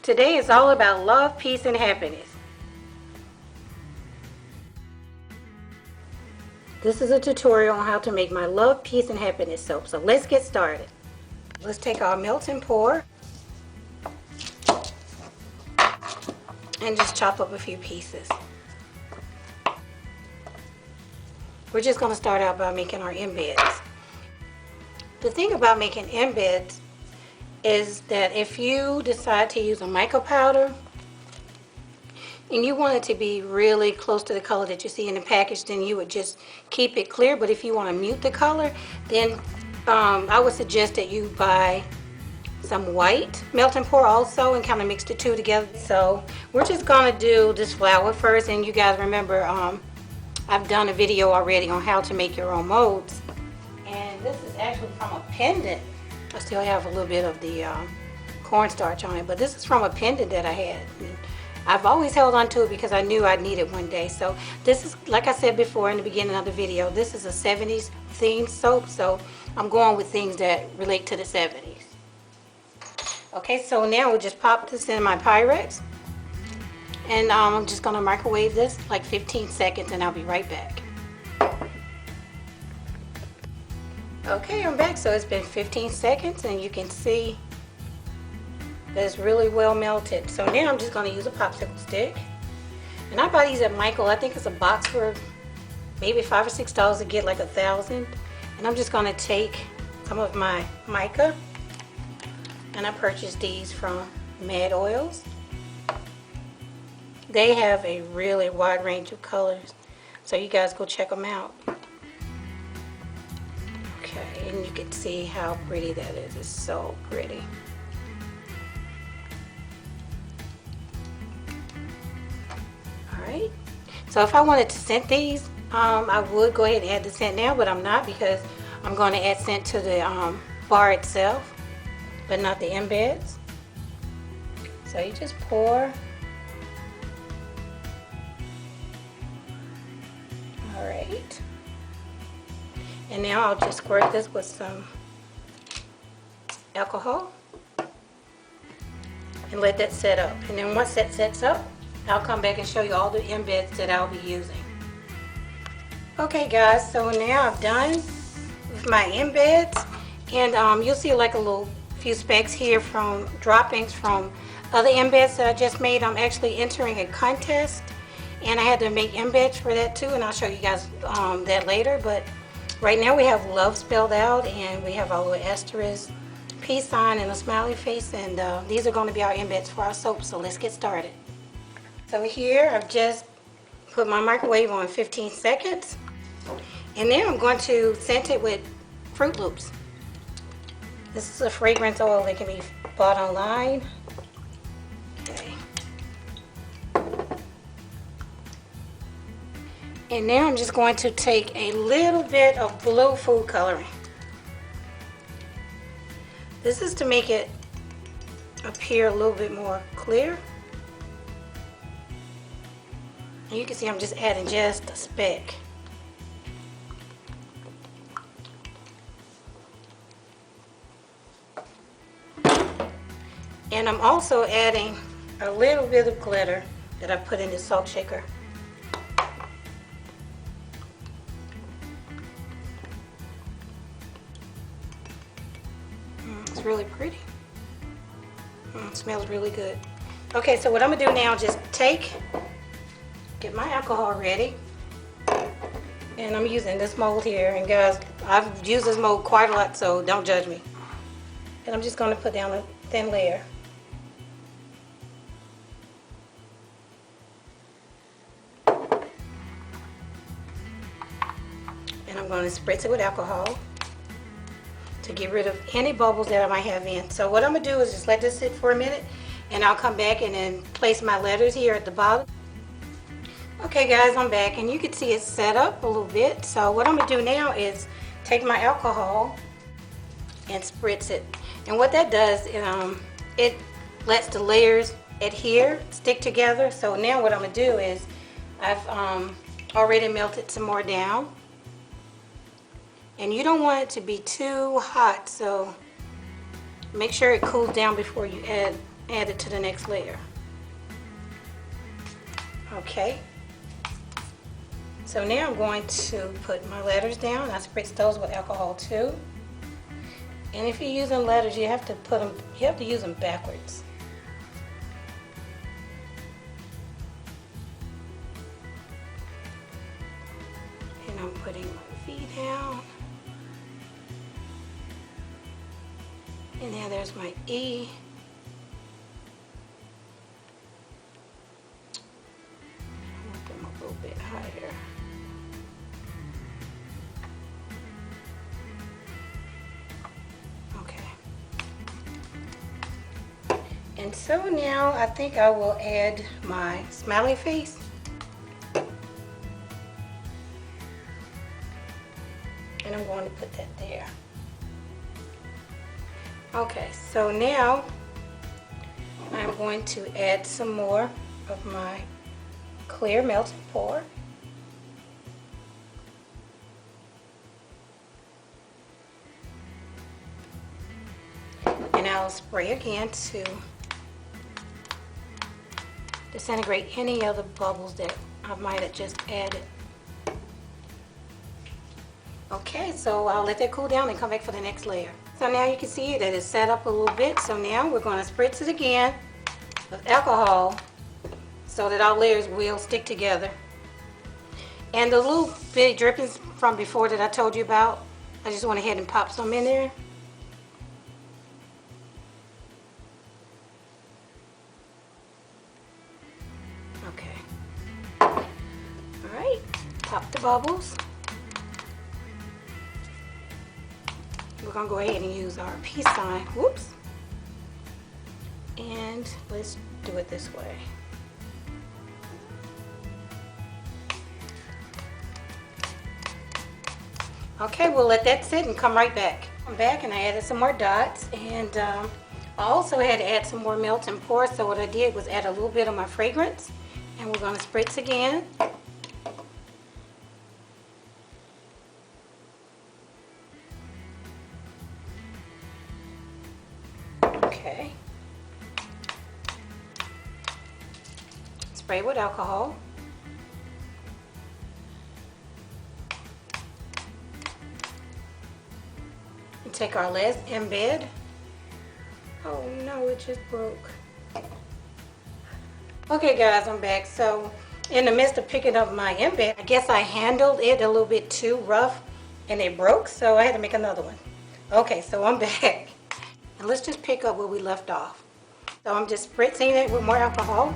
Today is all about love, peace, and happiness. This is a tutorial on how to make my love, peace, and happiness soap. So let's get started. Let's take our melt and pour and just chop up a few pieces. We're just going to start out by making our embeds. The thing about making embeds is that if you decide to use a mica powder and you want it to be really close to the color that you see in the package, then you would just keep it clear. But if you want to mute the color, then I would suggest that you buy some white melt and pour also and kind of mix the two together. So we're just going to do this flower first, and you guys remember I've done a video already on how to make your own molds, and this is actually from a pendant. I still have a little bit of the cornstarch on it, but this is from a pendant that I had. And I've always held on to it because I knew I'd need it one day. So this is, like I said before in the beginning of the video, this is a 70s themed soap, so I'm going with things that relate to the 70s. Okay, so now we'll just pop this in my Pyrex, and I'm just going to microwave this like 15 seconds, and I'll be right back. Okay, I'm back. So it's been 15 seconds, and you can see that it's really well melted. So now I'm just going to use a popsicle stick, and I buy these at Michael. I think it's a box for maybe $5 or $6 to get like 1,000. And I'm just going to take some of my mica, and I purchased these from Mad Oils. They have a really wide range of colors, so you guys go check them out. Okay, and you can see how pretty that is. It's so pretty. Alright, so if I wanted to scent these, I would go ahead and add the scent now, but I'm not, because I'm going to add scent to the bar itself, but not the embeds. So you just pour. Alright. And now I'll just squirt this with some alcohol and let that set up. And then once that sets up, I'll come back and show you all the embeds that I'll be using. Okay guys, so now I've done with my embeds, and you'll see like a little few specks here from droppings from other embeds that I just made. I'm actually entering a contest, and I had to make embeds for that too, and I'll show you guys that later. But right now we have love spelled out, and we have our little asterisk, peace sign, and a smiley face, and these are going to be our embeds for our soap. So let's get started. So here I've just put my microwave on 15 seconds, and then I'm going to scent it with Fruit Loops. This is a fragrance oil that can be bought online. Okay. And now I'm just going to take a little bit of blue food coloring. This is to make it appear a little bit more clear. And you can see I'm just adding just a speck. And I'm also adding a little bit of glitter that I put in the salt shaker. It's really pretty. It smells really good. Okay, so what I'm gonna do now is just get my alcohol ready. And I'm using this mold here. And guys, I've used this mold quite a lot, so don't judge me. And I'm just gonna put down a thin layer. And I'm going to spritz it with alcohol to get rid of any bubbles that I might have in. So what I'm going to do is just let this sit for a minute, and I'll come back and then place my letters here at the bottom. Okay guys, I'm back, and you can see it's set up a little bit. So what I'm going to do now is take my alcohol and spritz it. And what that does, it lets the layers adhere, stick together. So now what I'm going to do is I've already melted some more down. And you don't want it to be too hot, so make sure it cools down before you add add it to the next layer. Okay. So now I'm going to put my letters down. I spritz those with alcohol too. And if you're using letters, you have to use them backwards. And I'm putting my V down. And now there's my E. I'm going to get them a little bit higher. And so now I think I will add my smiley face. And I'm going to put that there. Okay, so now I'm going to add some more of my clear melt and pour. And I'll spray again to disintegrate any other bubbles that I might have just added. Okay, so I'll let that cool down and come back for the next layer. So now you can see that it's set up a little bit. So now we're going to spritz it again with alcohol so that our layers will stick together. And the little bit of drippings from before that I told you about, I just went ahead and popped some in there. Pop the bubbles. We're going to go ahead and use our peace sign. Whoops. And let's do it this way. Okay, we'll let that sit and come right back. I'm back and I added some more dots, and I also had to add some more melt and pour, so what I did was add a little bit of my fragrance, and we're going to spritz again. Okay. Spray with alcohol. And take our last embed. Oh no, it just broke. Okay guys, I'm back. So in the midst of picking up my embed, I guess I handled it a little bit too rough and it broke, so I had to make another one. Okay, so I'm back. And let's just pick up where we left off. So I'm just spritzing it with more alcohol.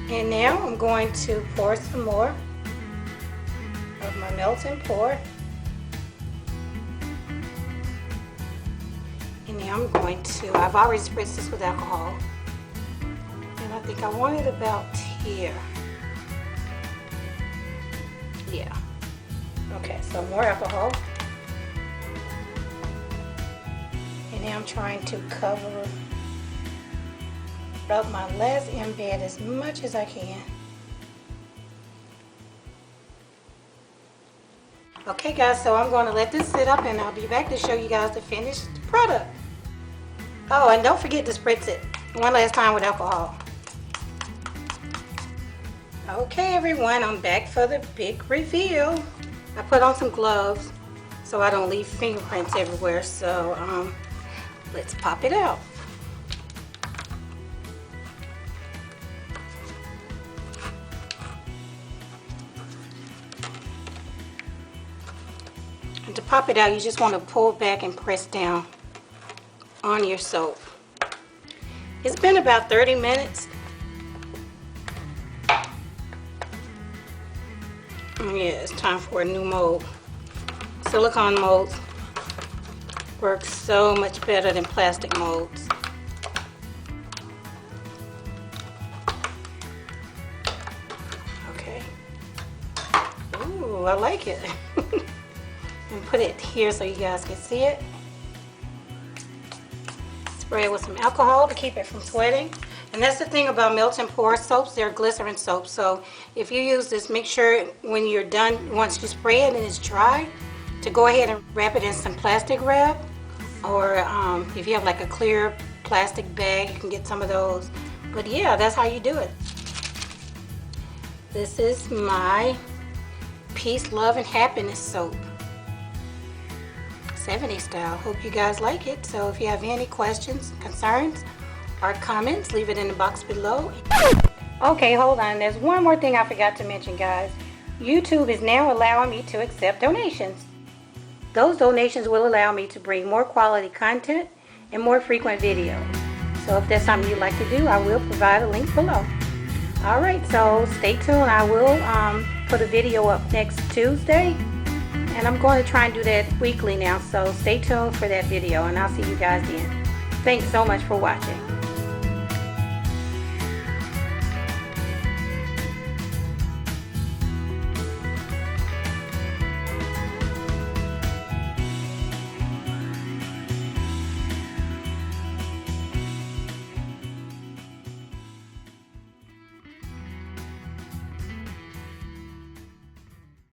And now I'm going to pour some more of my melt and pour. And now I'm going to, I've already spritzed this with alcohol. And I think I want it about here. Yeah. Okay, so more alcohol. And now I'm trying to cover up my last embed as much as I can. Okay guys, so I'm going to let this sit up and I'll be back to show you guys the finished product. Oh, and don't forget to spritz it one last time with alcohol. Okay everyone, I'm back for the big reveal. I put on some gloves so I don't leave fingerprints everywhere, so let's pop it out. And to pop it out, you just want to pull back and press down on your soap. It's been about 30 minutes. Yeah, it's time for a new mold. Silicone molds work so much better than plastic molds. Okay. Ooh, I like it. And put it here so you guys can see it. Spray it with some alcohol to keep it from sweating. And that's the thing about melt and pour soaps, they're glycerin soaps. So if you use this, make sure when you're done, once you spray it and it's dry, to go ahead and wrap it in some plastic wrap. Or if you have like a clear plastic bag. You can get some of those. But yeah, that's how you do it. This is my Peace, Love, and Happiness soap. 70s style. Hope you guys like it. So if you have any questions, concerns, or comments, leave it in the box below. Okay, hold on. There's one more thing I forgot to mention, guys. YouTube is now allowing me to accept donations. Those donations will allow me to bring more quality content and more frequent videos. So if that's something you'd like to do, I will provide a link below. Alright, so stay tuned. I will put a video up next Tuesday. And I'm going to try and do that weekly now. So stay tuned for that video, and I'll see you guys then. Thanks so much for watching.